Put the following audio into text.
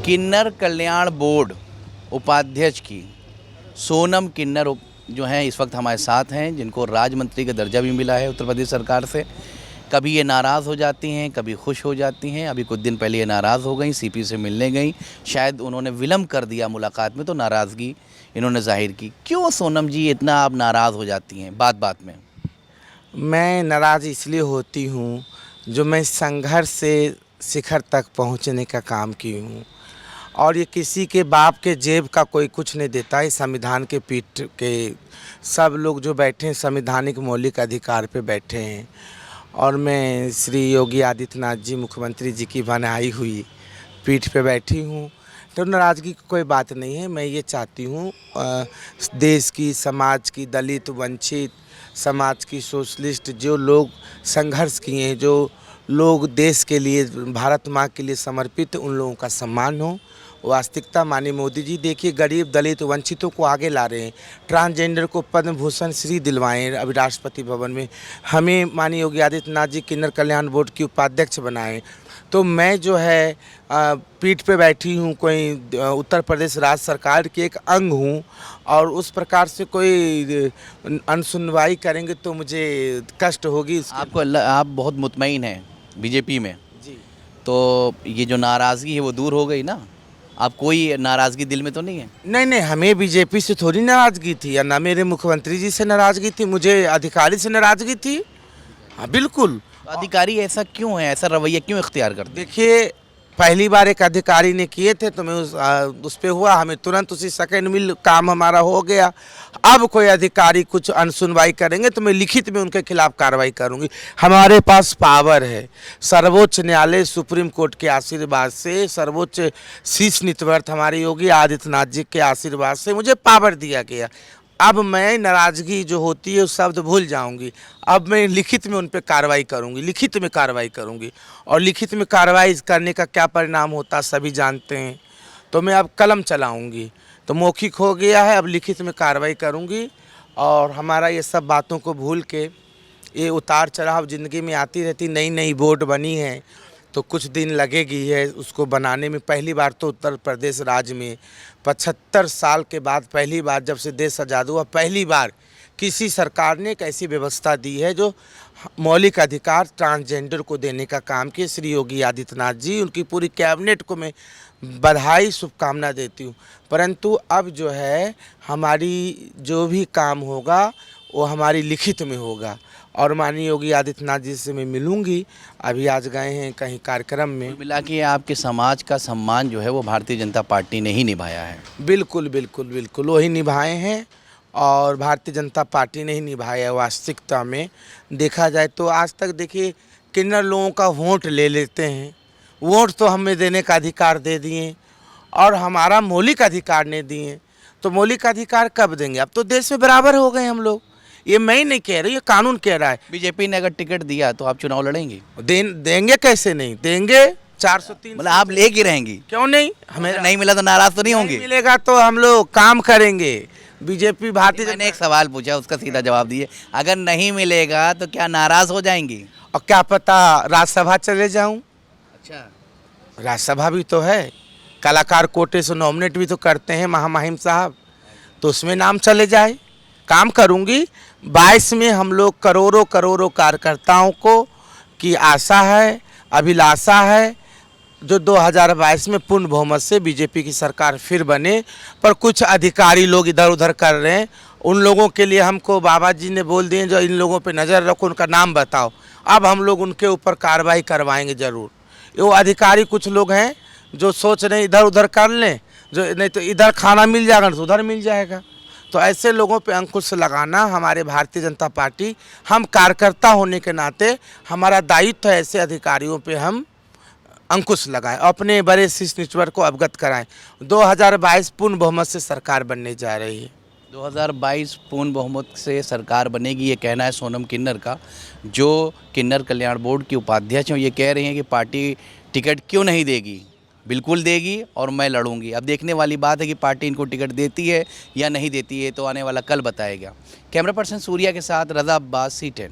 किन्नर कल्याण board उपाध्यक्ष की सोनम किन्नर जो हैं इस वक्त हमारे साथ हैं, जिनको राज्य मंत्री का दर्जा भी मिला है उत्तर प्रदेश सरकार से। कभी ये नाराज़ हो जाती हैं, कभी खुश हो जाती हैं। अभी कुछ दिन पहले ये नाराज़ हो गई, सीपी से मिलने गई, शायद उन्होंने विलम्ब कर दिया मुलाकात में, तो नाराज़गी इन्होंने जाहिर की। क्यों सोनम जी इतना आप नाराज़ हो जाती हैं बात बात में? मैं नाराज़ इसलिए होती हूँ जो मैं संघर्ष से शिखर तक पहुँचने का काम की हूँ, और ये किसी के बाप के जेब का कोई कुछ नहीं देता है। संविधान के पीठ के सब लोग जो बैठे हैं संवैधानिक मौलिक अधिकार पे बैठे हैं, और मैं श्री योगी आदित्यनाथ जी मुख्यमंत्री जी की बनाई हुई पीठ पे बैठी हूँ, तो नाराज़गी की कोई बात नहीं है। मैं ये चाहती हूँ देश की, समाज की, दलित वंचित समाज की, सोशलिस्ट जो लोग संघर्ष किए हैं, जो लोग देश के लिए, भारत माँ के लिए समर्पित, उन लोगों का सम्मान हो। वास्तविकता माननीय मोदी जी देखिए, गरीब दलित वंचितों को आगे ला रहे हैं। ट्रांसजेंडर को पद्म भूषण श्री दिलवाएं अभी राष्ट्रपति भवन में। हमें माननीय योगी आदित्यनाथ जी किन्नर कल्याण बोर्ड की उपाध्यक्ष बनाएं। तो मैं जो है पीठ पे बैठी हूँ, कोई उत्तर प्रदेश राज्य सरकार की एक अंग हूँ, और उस प्रकार से कोई अनसुनवाई करेंगे तो मुझे कष्ट होगी। आप बहुत मुतमईन हैं बीजेपी में जी, तो ये जो नाराज़गी है वो दूर हो गई ना? आप कोई नाराज़गी दिल में तो नहीं है? नहीं, हमें बीजेपी से थोड़ी नाराज़गी थी, या ना मेरे मुख्यमंत्री जी से नाराज़गी थी, मुझे अधिकारी से नाराज़गी थी। हाँ बिल्कुल। तो अधिकारी ऐसा क्यों है, ऐसा रवैया क्यों इख्तियार करते हैं? देखिए, पहली बार एक अधिकारी ने किए थे तो मैं उस पे हुआ, हमें तुरंत उसी सेकंड में काम हमारा हो गया। अब कोई अधिकारी कुछ अनसुनवाई करेंगे तो मैं लिखित में उनके खिलाफ कार्रवाई करूंगी। हमारे पास पावर है, सर्वोच्च न्यायालय सुप्रीम कोर्ट के आशीर्वाद से, सर्वोच्च शीर्ष नीतिवर्त हमारे योगी आदित्यनाथ जी के आशीर्वाद से मुझे पावर दिया गया। अब मैं नाराज़गी जो होती है उस शब्द भूल जाऊंगी। अब मैं लिखित में उन पर कार्रवाई करूंगी, लिखित में कार्रवाई करूंगी, और लिखित में कार्रवाई करने का क्या परिणाम होता सभी जानते हैं। तो मैं अब कलम चलाऊंगी, तो मौखिक हो गया है, अब लिखित में कार्रवाई करूंगी। और हमारा ये सब बातों को भूल के, ये उतार चढ़ाव ज़िंदगी में आती रहती। नई नई बोर्ड बनी है तो कुछ दिन लगेगी है उसको बनाने में। पहली बार तो उत्तर प्रदेश राज्य में 75 साल के बाद पहली बार, जब से देश आज़ाद हुआ, पहली बार किसी सरकार ने एक ऐसी व्यवस्था दी है जो मौलिक अधिकार ट्रांसजेंडर को देने का काम किए। श्री योगी आदित्यनाथ जी, उनकी पूरी कैबिनेट को मैं बधाई शुभकामना देती हूँ। परंतु अब जो है हमारी जो भी काम होगा वो हमारी लिखित में होगा, और माननीय योगी आदित्यनाथ जी से मैं मिलूंगी। अभी आज गए हैं कहीं कार्यक्रम में। मिला कि आपके समाज का सम्मान जो है वो भारतीय जनता पार्टी ने ही निभाया है। बिल्कुल बिल्कुल बिल्कुल वही निभाए हैं, और भारतीय जनता पार्टी ने ही निभाया है। वास्तविकता में देखा जाए तो आज तक देखिए, किन्नर लोगों का वोट ले लेते हैं, वोट तो हमें देने का अधिकार दे दिए, और हमारा मौलिक अधिकार नहीं दिए, तो मौलिक अधिकार कब देंगे? अब तो देश में बराबर हो गए हम लोग। ये मैं नहीं कह रही, ये कानून कह रहा है। बीजेपी ने अगर टिकट दिया तो आप चुनाव लड़ेंगी? देंगे कैसे नहीं देंगे? 403 मतलब आप लेके रहेंगी? क्यों नहीं? हमें नहीं मिला तो नाराज तो नहीं होंगे? मिलेगा तो हम लोग काम करेंगे। बीजेपी भारतीय मैंने एक सवाल पूछा, उसका सीधा जवाब दिए। अगर नहीं मिलेगा तो क्या नाराज हो जाएंगी? और क्या पता राज्यसभा चले जाऊं। अच्छा, राज्यसभा भी तो है, कलाकार कोटे से नॉमिनेट भी तो करते हैं महामहिम साहब, तो उसमें नाम चले जाए। काम करूंगी। 22 में हम लोग करोड़ों करोड़ों कार्यकर्ताओं को की आशा है, अभिलाषा है, जो 2022 में पूर्ण बहुमत से बीजेपी की सरकार फिर बने। पर कुछ अधिकारी लोग इधर उधर कर रहे हैं, उन लोगों के लिए हमको बाबा जी ने बोल दिए जो इन लोगों पे नज़र रखो, उनका नाम बताओ। अब हम लोग उनके ऊपर कार्रवाई करवाएंगे ज़रूर। वो अधिकारी कुछ लोग हैं जो सोच रहे हैं इधर उधर कर लें, जो नहीं तो इधर खाना मिल जाएगा तो उधर मिल जाएगा। तो ऐसे लोगों पे अंकुश लगाना हमारे भारतीय जनता पार्टी, हम कार्यकर्ता होने के नाते हमारा दायित्व है, ऐसे अधिकारियों पे हम अंकुश लगाएं, अपने बड़े शीर्ष नेतृत्व को अवगत कराएं। 2022 पूर्ण बहुमत से सरकार बनने जा रही है। 2022 पूर्ण बहुमत से सरकार बनेगी, ये कहना है सोनम किन्नर का, जो किन्नर कल्याण बोर्ड की उपाध्यक्ष हैं। ये कह रही हैं कि पार्टी टिकट क्यों नहीं देगी, बिल्कुल देगी और मैं लड़ूंगी। अब देखने वाली बात है कि पार्टी इनको टिकट देती है या नहीं देती है, तो आने वाला कल बताएगा। कैमरा पर्सन सूर्या के साथ रज़ा अब्बास, C10।